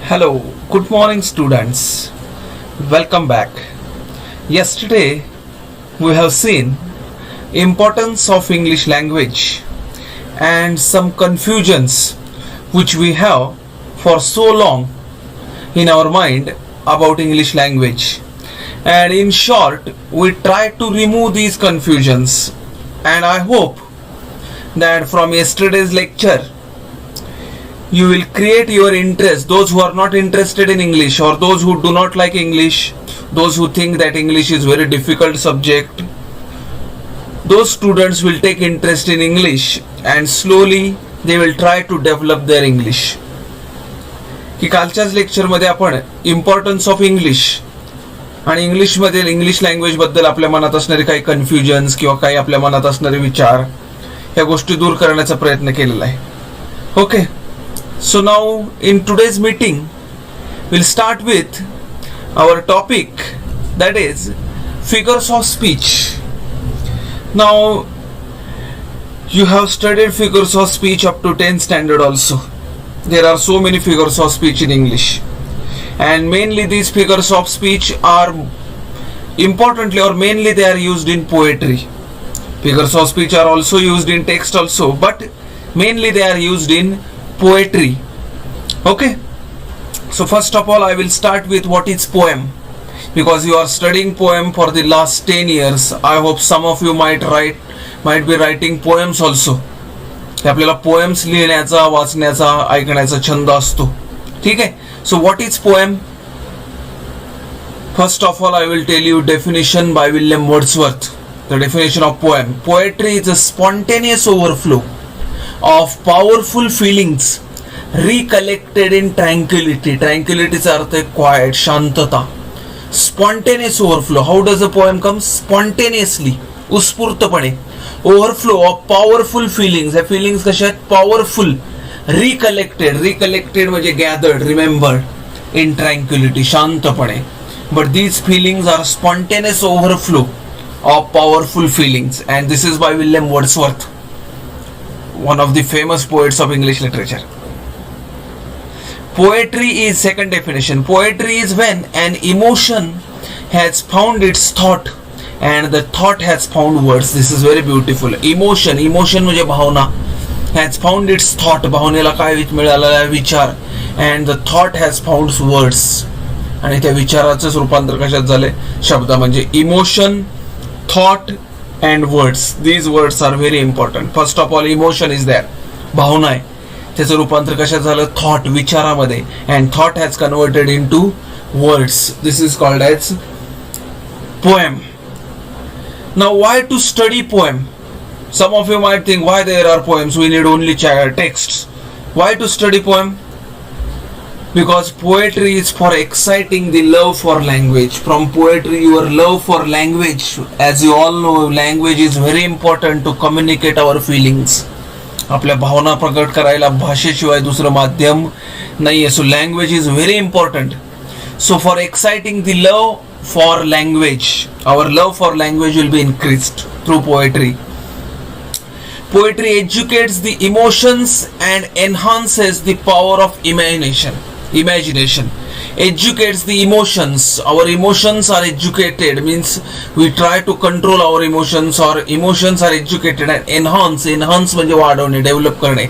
Hello, good morning students. Welcome back. Yesterday we have seen importance of English language and some confusions which we have for so long in our mind about English language. And in short, we try to remove these confusions, and I hope that from yesterday's lecture you will create your interest. Those who are not interested in English, or those who do not like English, those who think that English is very difficult subject, those students will take interest in English and slowly they will try to develop their English. की कालच्याच लेक्चरमध्ये आपण importance of English आणि इंग्लिशमधील English language बद्दल आपल्या मनात असणारे काही confusions किंवा काही आपल्या मनात असणारे विचार या गोष्टी दूर करण्याचा प्रयत्न केलेला आहे. Okay, so now in today's meeting we'll start with our topic, that is figures of speech. Now you have studied figures of speech up to 10th standard also. There are so many figures of speech in English, and mainly these figures of speech are importantly or mainly they are used in poetry. Figures of speech are also used in text also, but mainly they are used in poetry. Okay, so first of all I will start with what is poem, because you are studying poem for the last 10 years. I hope some of you might be writing poems also. आपल्याला poems लिहिण्याचा, वाचण्याचा, ऐकण्याचा छंद असतो. ठीक आहे. So what is poem? First of all I will tell you definition by William Wordsworth. The definition of poem: poetry is a spontaneous overflow of powerful feelings recollected in tranquility. Tranquility चा अर्थ आहे quiet, शांतता. Spontaneous overflow. How does a poem come? Spontaneously, उत्स्फूर्तपणे. Overflow of powerful feelings. ह्या feelings कशा आहेत? Powerful. Recollected म्हणजे gathered, remembered in tranquility, शांतपणे. But these feelings are spontaneous overflow of powerful feelings, and this is by William Wordsworth, one of the famous poets of English literature. Poetry is, second definition, poetry is when an emotion has found its thought and the thought has found words. This is very beautiful. Emotion म्हणजे भावना, has found its thought, भावनेला काय मिळालेला विचार, and the thought has found words, आणि त्या विचाराचंच रूपांतर कशात झाले? शब्द. म्हणजे emotion, thought and words. These words are very important. First of all, emotion is there, भावना आहे, त्याचं रूपांतर कशात झालं? थॉट, विचारामध्ये, and thought has converted into words. This is called as poem. Now why to study poem? Some of you might think, why there are poems, we need only texts. Why to study poem? Because poetry is for exciting the love for language. From poetry, your love for language, as you all know, language is very important to communicate our feelings. आपल्या भावना प्रकट करायला भाषेशिवाय दुसरं माध्यम नाहीये. So language is very important. So for exciting the love for language, our love for language will be increased through poetry. Poetry educates the emotions and enhances the power of imagination. Educates the emotions. Our emotions are educated, means we try to control our emotions, or emotions are educated. And enhance म्हणजे वाढवणे, develop करणे.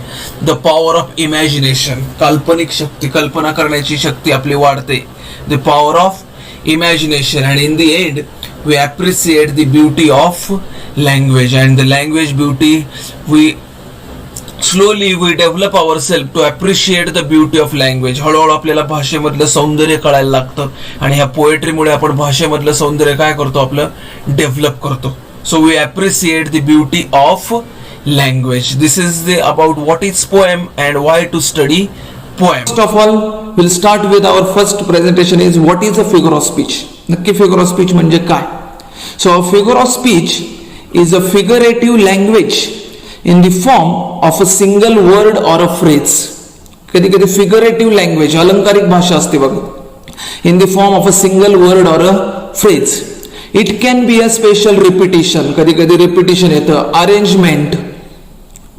The power of imagination, काल्पनिक शक्ती, कल्पना करण्याची शक्ती आपली वाढते. The power of imagination, and in the end we appreciate the beauty of language, and the language beauty, we develop ourselves to appreciate the beauty of language. हळूहळू आपल्याला भाषेमधलं सौंदर्य कळायला लागतं, आणि ह्या पोएट्रीमुळे आपण भाषेमधलं सौंदर्य काय करतो? आपलं डेव्हलप करतो. So we appreciate the beauty of language. This is about what is poem and why to study poem. First of all, we'll start with our first presentation is what is a figure of speech. नक्की figure of speech म्हणजे काय? So a figure of speech is a figurative language in the form of a single word or a phrase. कधी कधी figurative language, अलंकारिक भाषा असते बघ, in the form of a single word or a phrase. It can be a special repetition, कधी कधी repetition येतं, arrangement,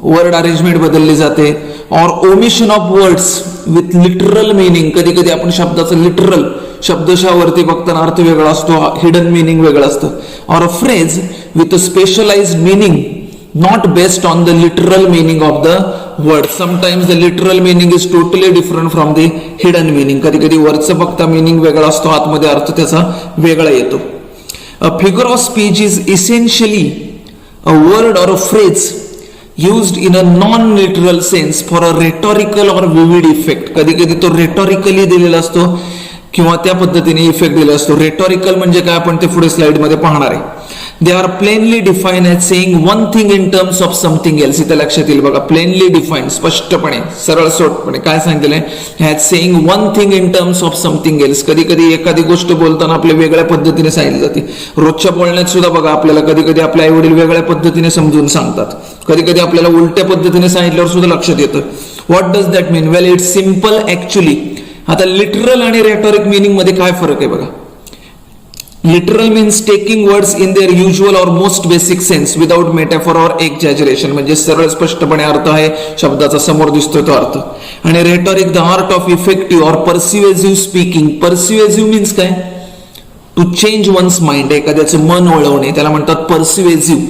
word arrangement बदलली जाते, or omission of words with literal meaning. कधी कधी आपण शब्दाचं लिटरल शब्दशःवरती बघताना अर्थ वेगळा असतो, हिडन मिनिंग वेगळं असतं. or a phrase with a specialized meaning not based on the literal meaning of the word. Sometimes the literal meaning is totally different from the hidden meaning. कधी कधी वरचं बघता meaning वेगळा असतो, आतमध्ये अर्थ त्याचा वेगळा येतो. A figure of speech is essentially a word or a phrase used in a non-literal sense for a rhetorical or vivid effect. कधी कधी तो rhetorically दिलेला असतो किंवा त्या पद्धतीने इफेक्ट दिला असतो. रेटॉरिकल म्हणजे काय आपण ते पुढे स्लाइड मध्ये पाहणार आहे. They are plainly define as saying one thing in terms of something else. इथे लक्षात येईल बघा, प्लेनली डिफाईन, स्पष्टपणे सरळ सोटपणे काय सांगितलंय, as saying one thing in terms of something else. कधी कधी एखादी गोष्ट बोलताना आपल्या वेगळ्या पद्धतीने सांगितली जाते. रोजच्या बोलण्यात सुद्धा बघा आपल्याला कधी कधी आपले आई वडील वेगळ्या पद्धतीने समजून सांगतात, कधी कधी आपल्याला उलट्या पद्धतीने सांगितल्यावर सुद्धा लक्षात येतं. What does that mean? Well it's simple actually. आता लिटरल आणि रेटॉरिक मीनिंग मध्ये काय फरक आहे बघा. Literal means taking words in their usual और most basic sense without metaphor और एक्झॅजरेशन. म्हणजे सरळ स्पष्टपणे अर्थ आहे, शब्दाचा समोर दिसतोय तो अर्थ. आणि रेटॉरिक द आर्ट ऑफ इफेक्टिव्ह और पर्सिव्हेसिव्ह स्पीकिंग. पर्सिव्हेसिव्ह मीन्स काय? टू चेंज वन्स माइंड, एखाद्याचं मन वळवणे, त्याला म्हणतात पर्सिव्हेसिव्ह.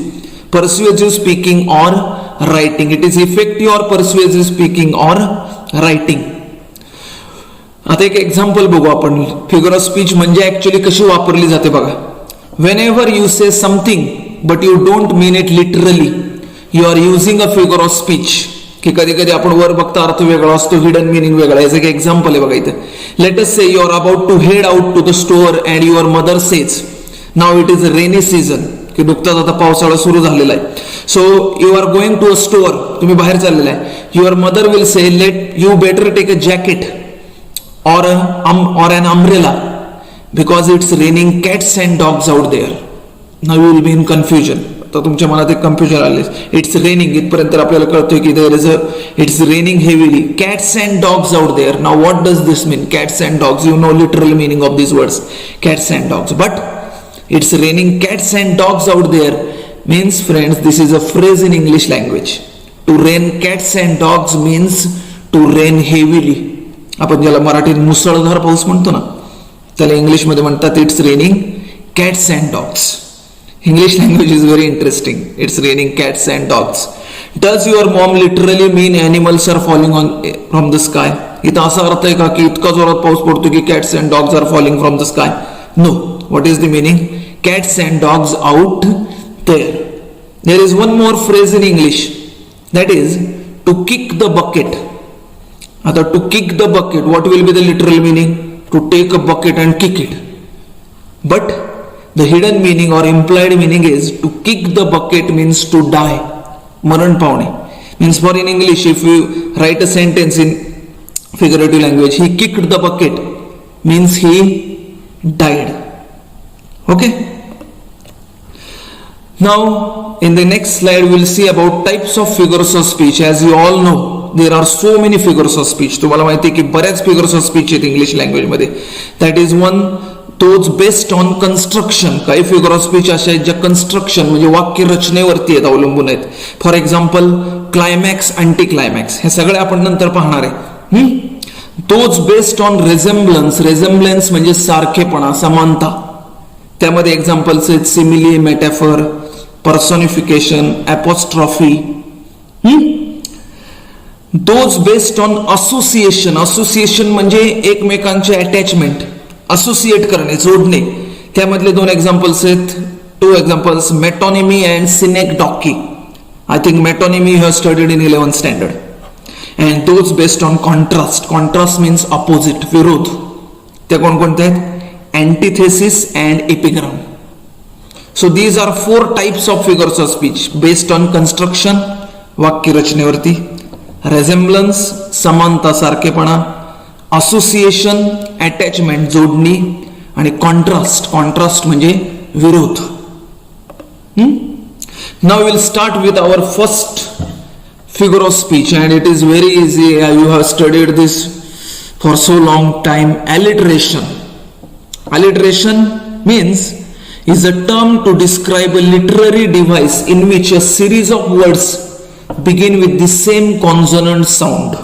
पर्सिव्हेसिव्ह स्पीकिंग और रायटिंग. इट इज इफेक्टिव्ह और पर्सिव्हेसिव्ह स्पीकिंग और रायटिंग. आता एक एक्झाम्पल बघू आपण. फिगर ऑफ स्पीच म्हणजे ऍक्च्युअली कशी वापरली जाते बघा. Whenever you say something but you don't mean it literally, you are using a figure of speech. की कधी कधी आपण वर बघता अर्थ वेगळा असतो, हिडन मिनिंग वेगळा. याचं एक एक्झाम्पल आहे बघा इथे. Let us say you are about to head out to the store and your mother says now it is rainy season. की नुकताच आता पावसाळा सुरू झालेला आहे. So you are going to a store, तुम्ही बाहेर चाललेला आहे. Your mother will say let you better take a jacket or an umbrella because it's raining cats and dogs out there. Now you will be in confusion. तर तुमच्या मनात एक confusion आले. It's raining इथपर्यंत आपल्याला कळतोय की there is it's raining heavily. Cats and dogs out there. Now what does this mean? Cats and dogs, you know literal meaning of this words, cats and dogs. But it's raining cats and dogs out there means, friends, this is a phrase in English language. To rain cats and dogs means to rain heavily. आपण ज्याला मराठीत मुसळधार पाऊस म्हणतो ना, त्याला English मध्ये म्हणतात it's raining cats and dogs. English language is very interesting. It's raining cats and dogs. Does your mom literally mean animals are falling on from the sky? इथं असा अर्थ आहे का की इतका जोरात पाऊस पडतो की cats and dogs are falling from the sky? No. What is the meaning? Cats and dogs out there. There is one more phrase in English, that is to kick the bucket. आता to kick the bucket, what will be the literal meaning? To take a bucket and kick it. But the hidden meaning और implied meaning is to kick the bucket means to die, मरण पावणे. Means for in English if you right a sentence in figurative language, he kicked the bucket means he died. Okay, now in the next slide we will see about types of figures of speech. As you all know, there are so many figures of speech. तुम्हाला माहिती आहे की बऱ्याच figures of speech आहेत English language मध्ये. That is one, those based on construction. काही figure of speech अशा आहेत ज्या construction म्हणजे वाक्य रचनेवरती आहेत, अवलंबून आहेत. For example climax, anti climax, हे सगळे आपण नंतर पाहणार आहे. Those based on resemblance. resemblance म्हणजे सारखेपणा, समानता. त्यामध्ये एक्झाम्पल्स आहेत simile, metaphor, personification, apostrophe. Those based on association. association म्हणजे एकमेकांचे अटॅचमेंट, असोसिएट करणे, जोडणे. त्यामधले दोन एक्झाम्पल्स आहेत, two examples, metonymy and synecdoche. I think metonymy you have studied in 11th standard. And those based on contrast. Contrast means opposite, विरोध. त्या कोणकोणत्या आहेत? Antithesis and epigram. So these are 4 types of figures of speech based on construction, वाक्य रचनेवरती, resemblance, समानता, सारखेपणा, association, attachment, जोडणी, आणि contrast. contrast म्हणजे विरोध. Now we will start with our first figure of speech, and it is very easy. You have studied this for so long time. Alliteration. Alliteration means is a term to describe a literary device in which a series of words begin with the same consonant sound.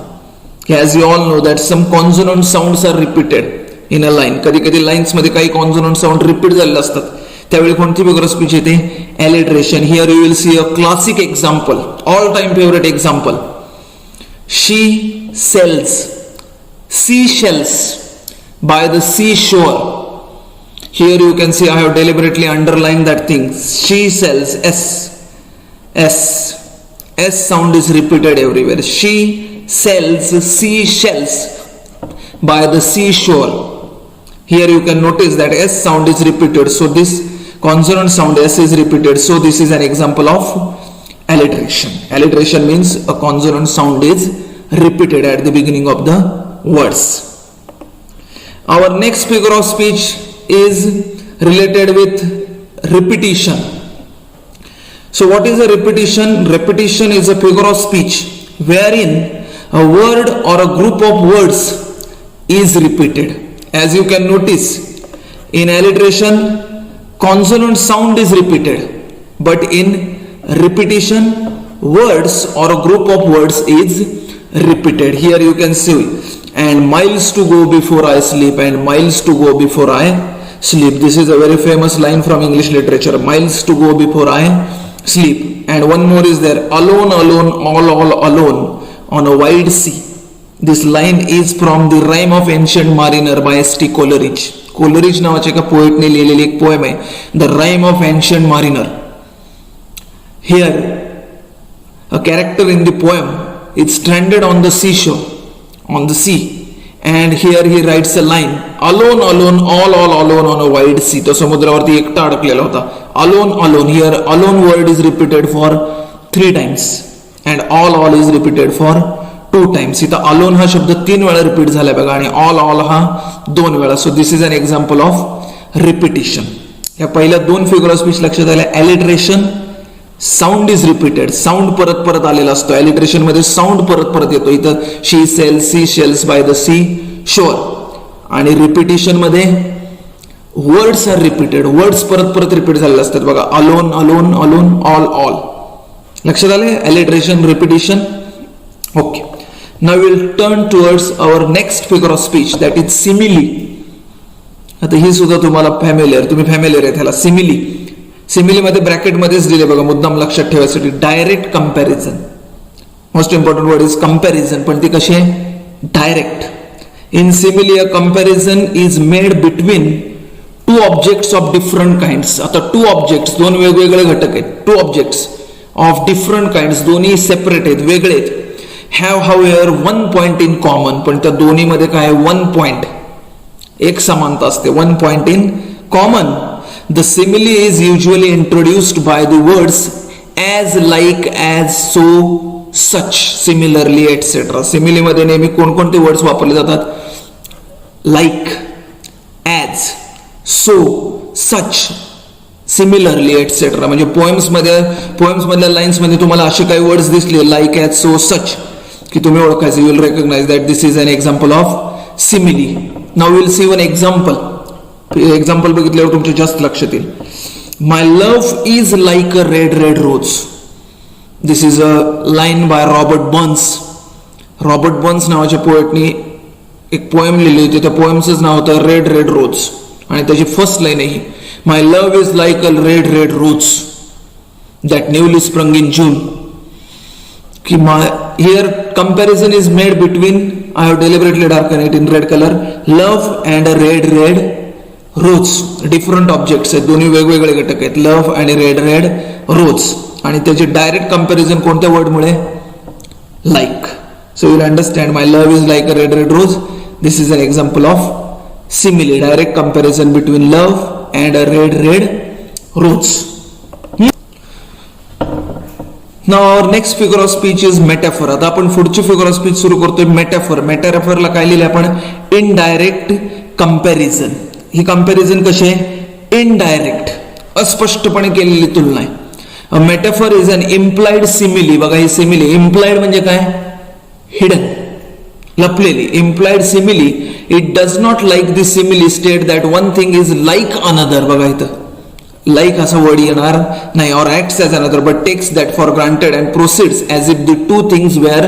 As you all know that some consonant sounds are repeated in a line. कधी कधी lines मध्ये काही consonant sound repeat झालेले असतात, त्यावेळी कोणती figure of speech येते? Alliteration. Here you will see a classic example, all time favourite example. She cells seashells by the seashore. Here you can see I have deliberately underlined that thing. She sells. S sound is repeated everywhere. She sells seashells by the seashore. Here you can notice that S sound is repeated. So this consonant sound S is repeated. So this is an example of alliteration. Alliteration means a consonant sound is repeated at the beginning of the words. Our next figure of speech is related with repetition. So what is a repetition? Repetition is a figure of speech wherein a word or a group of words is repeated. As you can notice, in alliteration consonant sound is repeated, but in repetition words or a group of words is repeated. Here you can see, and miles to go before I sleep, and miles to go before I sleep. This is a very famous line from English literature. Miles to go before I sleep. And one more is there. Alone, alone, all alone on a wide sea. This line is from the Rime of Ancient Mariner by S.T. Coleridge. Coleridge नावाच्या एका पोएटने लिहिलेली एक poem आहे, The Rime of Ancient Mariner. Here, a character in the poem is stranded on the seashore, on the sea, and here he writes a line, alone, alone, all alone on a wide sea. तो समुद्रावरती एकटा अडकलेला होता. Alone, alone. Here alone word is repeated for 3 times and all is repeated for 2 times. इथं alone हा शब्द 3 वेळा repeat झालाय बघा, आणि all हा 2 वेळा. So this is an example of repetition. या पहिल्या 2 फिगर ऑफ स्पीच लक्षात आल्या. alliteration, sound is repeated, sound परत परत आलेला असतो. एलिटरेशन मध्ये साऊंड परत परत येतो. इथं she sells sea shells by the sea shore. आणि रिपिटेशन मध्ये वर्ड्स आर रिपीटेड, वर्ड्स परत परत रिपीट झालेले असतात बघा. Alone, alone, alone, all. लक्षात आले? Alliteration, repetition. Okay, now will turn towards our next figure of speech, that is simile. आता ही सुद्धा तुम्हाला फॅमिलियर, तुम्ही फॅमिलियर आहे त्याला. सिमिली. सिमिली मध्ये ब्रॅकेट मध्येच दिले बघा, मुद्दाम लक्षात ठेवायसाठी. Direct comparison, most important word is comparison, पण ती कशी आहे? Direct. In simile a comparison is made between 2 objects of different kinds. आता 2 ऑब्जेक्ट्स, 2 वेगवेगळे घटक आहेत. 2 ऑब्जेक्ट्स ऑफ डिफरंट काइंड्स, दोन्ही सेपरेट आहेत, वेगळे आहेत. Have however 1 point in common, पण त्या दोन्ही मध्ये काय? 1 पॉइंट, एक समानता असते. 1 point in common. The simile is usually introduced by the words as, like, as, so, such, similarly, etc. Simile मध्ये नेहमी कोणकोणते वर्ड्स वापरले जातात? Like, as, so, such, similarly, etc. म्हणजे पोएम्स मधल्या लाईन्स मध्ये तुम्हाला असे काही वर्ड्स दिसले, like, as, so, such, की तुम्ही ओळखायचे. You will recognize that this is an example of simile. Now we will see one example. Example बघितल्यावर तुमच्या जास्त लक्षात येईल. My love is like a red red rose. This is a line by Robert Burns. Robert Burns नावाच्या पोएटनी एक poem लिहिली होती. त्या पोएमचं नाव होतं रेड रेड रोज, आणि त्याची फर्स्ट लाईन आहे, my love is like a red red rose that newly sprung in June. की here comparison is made between, I have deliberately darken it in red colour, love and a red red rose. Different objects आहेत, दोन्ही वेगवेगळे घटक आहेत, love आणि red red रोज. आणि त्याचे direct comparison कोणत्या वर्डमुळे? Like. So you will understand, my love is like a red red rose. This is an example of simile, direct comparison between love and a red red rose. Now our next figure of speech is metaphor. आता आपण पुढची figure of speech सुरू करतोय, metaphor. मेटाफरला काय लिहिले आपण? Indirect comparison. ही comparison कशी आहे? इनडायरेक्ट, अस्पष्टपणे केलेली तुलना आहे. A metaphor is an implied simile. बघा, ही सिमिली इम्प्लाइड म्हणजे काय? हिडन, लपलेली. Implied simile, it does not like the simile state that one thing is like another. बघा इथं like असा वर्ड येणार नाही, or acts as another but takes that for granted and proceeds as if the two things were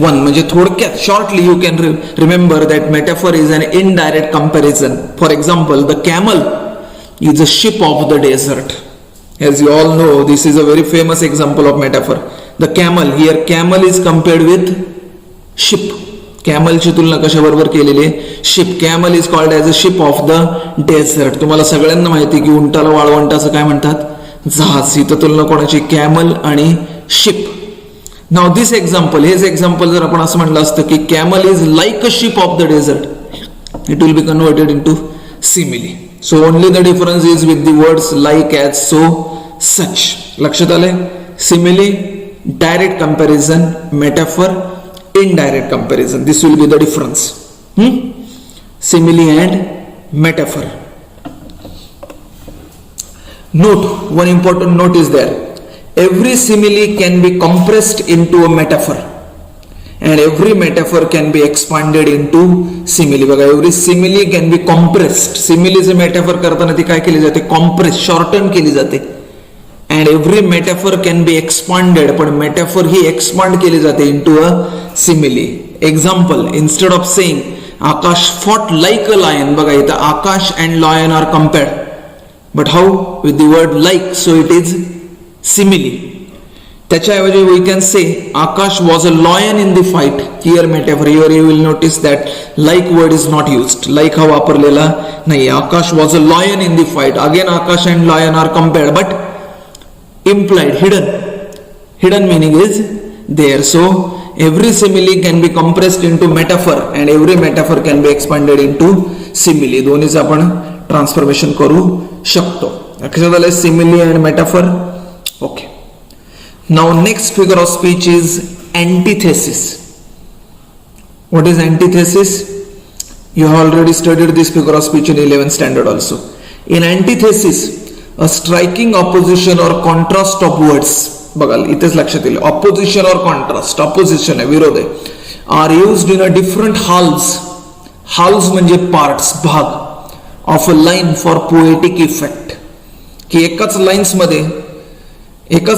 one. म्हणजे थोडक्यात shortly you can remember that metaphor is an indirect comparison. For example, the camel is a ship of the desert. As you all know, this is a very famous example of metaphor. The camel, here camel is compared with ship. कॅमलची तुलना कशाबरोबर केलेली आहे? Ship. Camel is called as a ship of the dessert. तुम्हाला सगळ्यांना माहिती की उंटाला वाळवंटाचं काय म्हणतात? जहाज. इथं तुलना कोणाची? कॅमल आणि शिप. नाव दिस एक्झाम्पल, हेच एक्झाम्पल जर आपण असं म्हटलं असतं की camel is like a ship of the desert, it will be converted in to simile. So only the difference is with the words like, as, so, such. लक्षात आलंय? Simile, direct comparison, metaphor, indirect comparison. This will be the difference. Simile and metaphor. Note, one important note is there. Every simile can be compressed into a metaphor and every metaphor can be expanded into simile. बघा, every simile can be compressed. Simile चे metaphor करताना ती काय केली जाते? compress, shorten केली जाते. and every metaphor can be expanded, पण metaphor ही expand केली जाते into a simile. Example, instead of saying Akash fought like a lion, बघा इथं Akash and lion are compared, but how? with the word like, so it is simile. त्याच्याऐवजी we can say Akash was a lion in the fight. Here metaphor, here you will notice that like word is not used. like हा वापरलेला नाही. Akash was a lion in the fight. Again Akash and lion are compared, but implied, hidden meaning is there. So every simile can be compressed into metaphor and every metaphor can be expanded into simile. दोन्हीच आपण transformation करू शकतो. लक्षात आलं? simile and metaphor. okay, now next figure of speech is antithesis. what is antithesis? you have already studied this figure of speech in 11th standard also. in antithesis, a striking opposition or contrast of words, बघा इथेच लक्षात येईल, opposition or contrast, opposition आहे, विरोध आहे, are used in a different halves म्हणजे parts, भाग of a line for poetic effect. की एकाच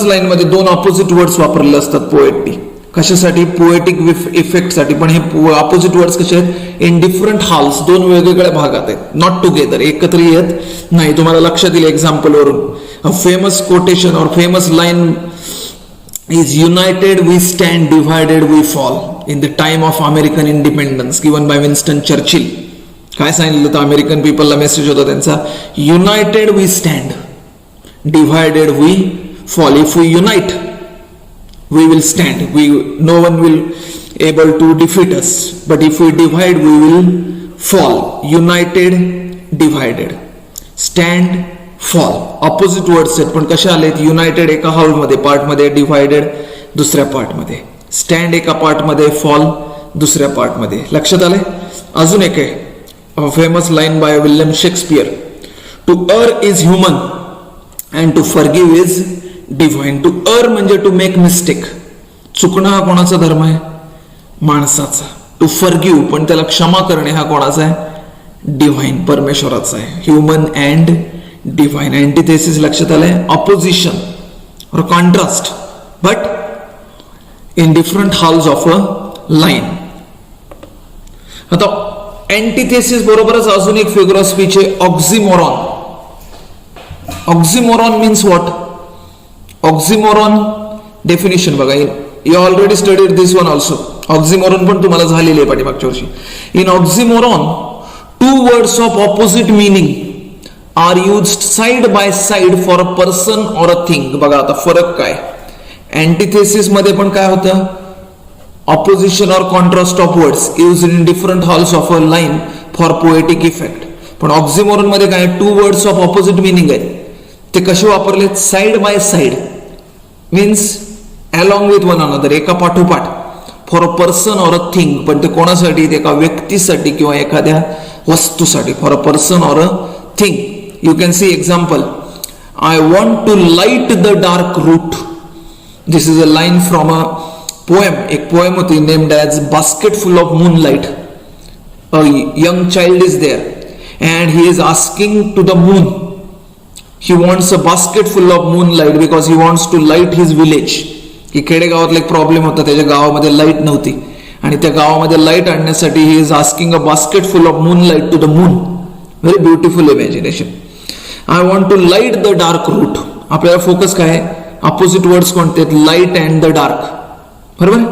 लाईन मध्ये दोन ऑपोजिट वर्ड्स वापरलेले असतात पोएटनी. कशासाठी? पोएटिक इफेक्ट साठी. पण हे ऑपोजिट वर्ड्स कसे आहेत? इन डिफरंट हाल्स, दोन वेगवेगळ्या भागात आहेत, नॉट टुगेदर, एकत्र येत नाही. तुम्हाला लक्षात येईल एक्झाम्पल वरून. A famous quotation or famous line is united we stand, divided we fall. In the time of American independence given by Winston Churchill. काय सांगितलं होतं? अमेरिकन पीपलला मेसेज होता त्यांचा, united we stand, divided we fall. If we unite we will stand, no one will able to defeat us, but if we divide we will fall. United, divided, stand, fall, opposite words आहेत, पण कशा आलेत? United एका haulm मध्ये, part मध्ये, divided दुसऱ्या part मध्ये, stand एका पार्ट मध्ये, फॉल दुसऱ्या पार्ट मध्ये. लक्षात आले? अजून एक आहे famous line by William Shakespeare, to err is human and to forgive is divine. To err म्हणजे टू मेक मिस्टेक, चुकणं हा कोणाचा धर्म आहे? माणसाचा. टू फॉरगिव्ह, पण त्याला क्षमा करणे हा कोणाचा आहे? डिव्हाइन, परमेश्वराचा आहे. Human and divine. अँटिथेसिस लक्षात आलंय? ऑपोजिशन और contrast but in different halves of a line. आता अँटिथेसिस बरोबरच अजून एक फिगर ऑफ स्पीच आहे, oxymoron. Oxymoron means what? Oxymoron definition बघा, you already studied this one also. Oxymoron पण तुम्हाला झालेली आहे पाठीमागच्या वर्षी. In oxymoron, two words of opposite meaning are used side by side for a person और a thing. बघा आता फरक काय? अँटिथेसिस मध्ये पण काय होतं? ऑपोजिशन और contrast of words used in different halls of a line for poetic effect. पण ऑक्झिमोरॉन मध्ये काय? Two words of opposite meaning आहेत, ते कसे वापरले? Side by side means along with one another, एका पाठोपाठ, फॉर अ पर्सन और अ थिंग. पण ते कोणासाठी? एका व्यक्तीसाठी किंवा एखाद्या वस्तूसाठी. फॉर अ पर्सन और a thing. You can see example, I want to light the dark route. This is a line from a poem. एक पोएम होती named as basket full of moonlight. A young child is there and he is asking to the moon, he wants a basket full of moonlight because he wants to light his village. की खेडेगावातला एक problem होता, त्याच्या गावामध्ये light नव्हती आणि त्या गावामध्ये लाईट आणण्यासाठी he is asking a basket full of moonlight to the moon. Very beautiful imagination. I want to light the dark route. आपल्याला फोकस काय आहे, अपोजिट वर्ड्स कोणते आहेत, लाईट अँड द डार्क. बरोबर,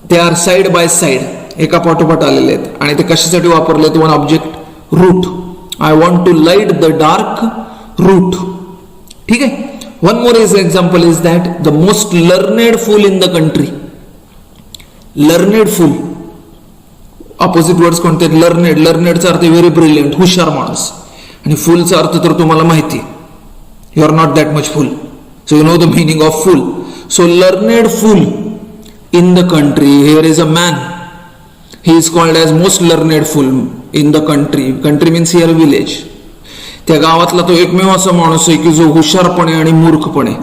ते आर साइड बाय साइड, एका पाठोपाठ आलेले आहेत आणि ते कशासाठी वापरले, one object route. I want to light the dark route. ठीक आहे. One more example is that the most learned fool in the country. Learned fool, opposite words कोणते आहेत, लर्नेड. लर्नेडचा अर्थ व्हेरी ब्रिलियंट, हुशार माणूस. आणि फुलचा अर्थ तर तुम्हाला माहिती, you are not that much fool. So you know the meaning of fool. So learned fool in the country. Here is a man. He is called as most learned fool in the country. Country means here village. त्या गावातला तो एकमेव असा माणूस आहे की जो हुशारपणे आणि मूर्खपणे.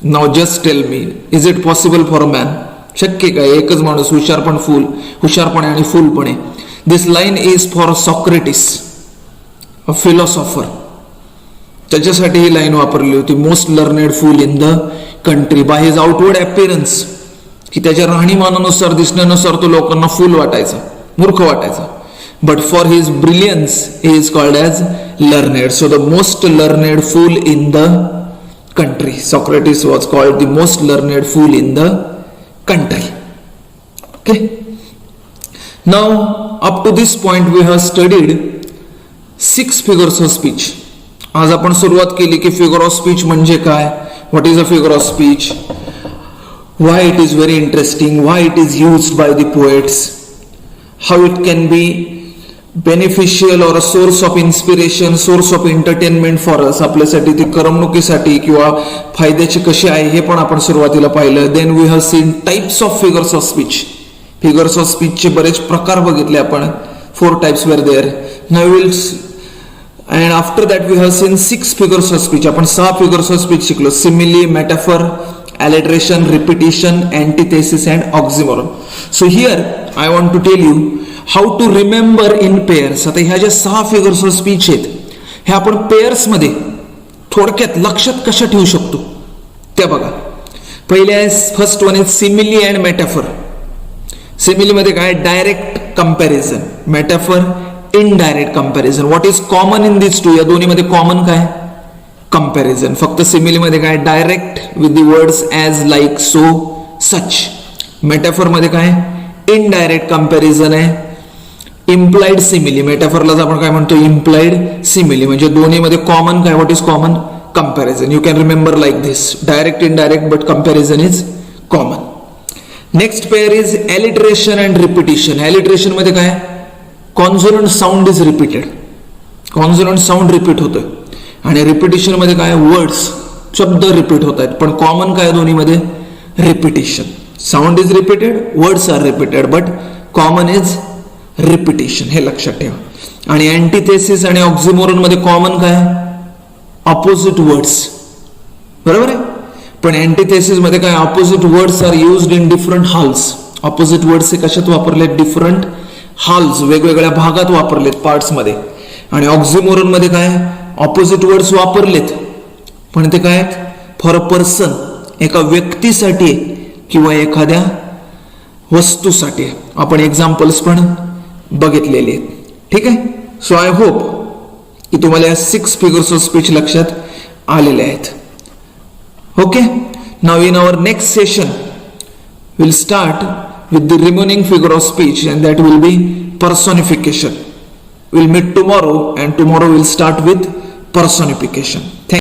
Now just tell me, is it possible for a man? शक्य काय एकच माणूस हुशारपणे आणि फुलपणे? This line is for Socrates, a philosopher. त्याच्यासाठी ही लाईन वापरली होती, most learned fool in the country. By his outward appearance, की त्याच्या राहणीमानानुसार, दिसण्यानुसार तो लोकांना फुल वाटायचा, मूर्ख वाटायचा. But for his brilliance he is called as learned. So the most learned fool in the country. Socrates was called the most learned fool in the country. Okay. Now, up to this point we have studied 6 figures of speech. आज आपण सुरुवात केली की figure of speech म्हणजे काय, what is a figure of speech, why it is very interesting, why it is used by the poets, how it can be beneficial or a source of inspiration, source of entertainment for us. आपल्यासाठी ती करमणुकीसाठी किंवा फायद्याची कशी आहे हे पण आपण सुरुवातीला पाहिलं. Then we have seen types of figures of speech. Figures of स्पीचचे बरेच प्रकार बघितले आपण. 4 types were there. Now will and after that we have seen 6 figures of speech. आपण 6 figures of speech शिकलो. simile, metaphor, alliteration, repetition, antithesis and oxymoron. So here I want to tell you how to remember in pairs. आता ह्या ज्या 6 figures of speech आहेत हे आपण pairs मध्ये थोडक्यात लक्षात कशा ठेवू शकतो त्या बघा. पहिले आहे, first one is simile and metaphor. simile मध्ये काय, direct comparison. Metaphor, indirect comparison. What is common in this two, या दोन्ही मध्ये कॉमन काय, कंपॅरिझन. फक्त सिमिली मध्ये काय, direct with the words as, like, so, such. Metaphor मध्ये काय, इनडायरेक्ट कंपॅरिझन आहे. इम्प्लाइड सिमिली, मेटाफरलाच आपण काय म्हणतो, इम्प्लाइड सिमिली. म्हणजे दोन्ही मध्ये कॉमन काय, what is common, comparison. You can remember like this, direct indirect but comparison is common. Next pair is alliteration and repetition. Alliteration मध्ये काय, consonant sound is repeated, consonant sound repeat होतोय. आणि repetition मध्ये काय, words, शब्द repeat होत आहेत. पण कॉमन काय दोन्ही मध्ये, repetition. Sound is repeated, words are repeated but common is repetition. हे लक्षात ठेवा. आणि अँटिथेसिस आणि ऑक्झिमोरॉन मध्ये कॉमन काय, ऑपोजिट वर्ड्स. बरोबर आहे. पण अँटिथेसिस मध्ये काय, opposite words are used in different halls. Opposite words हे कशात वापरले, डिफरंट हॉल्स, वेगवेगळ्या भागात वापरलेत, पार्ट्स मध्ये. आणि ऑक्झिमोरॉन मध्ये काय, ऑपोजिट वर्ड्स वापरलेत पण ते काय, फॉर अ पर्सन, एका व्यक्तीसाठी किंवा एखाद्या वस्तूसाठी. आपण एक्झाम्पल्स पण बघितलेले आहेत. ठीक आहे. सो आय होप की तुम्हाला या 6 फिगर्स ऑफ स्पीच लक्षात आलेले आहेत. Okay. Now in our next session will start with the remaining figure of speech, and that will be personification. We'll meet tomorrow, and tomorrow we'll start with personification. Thank you.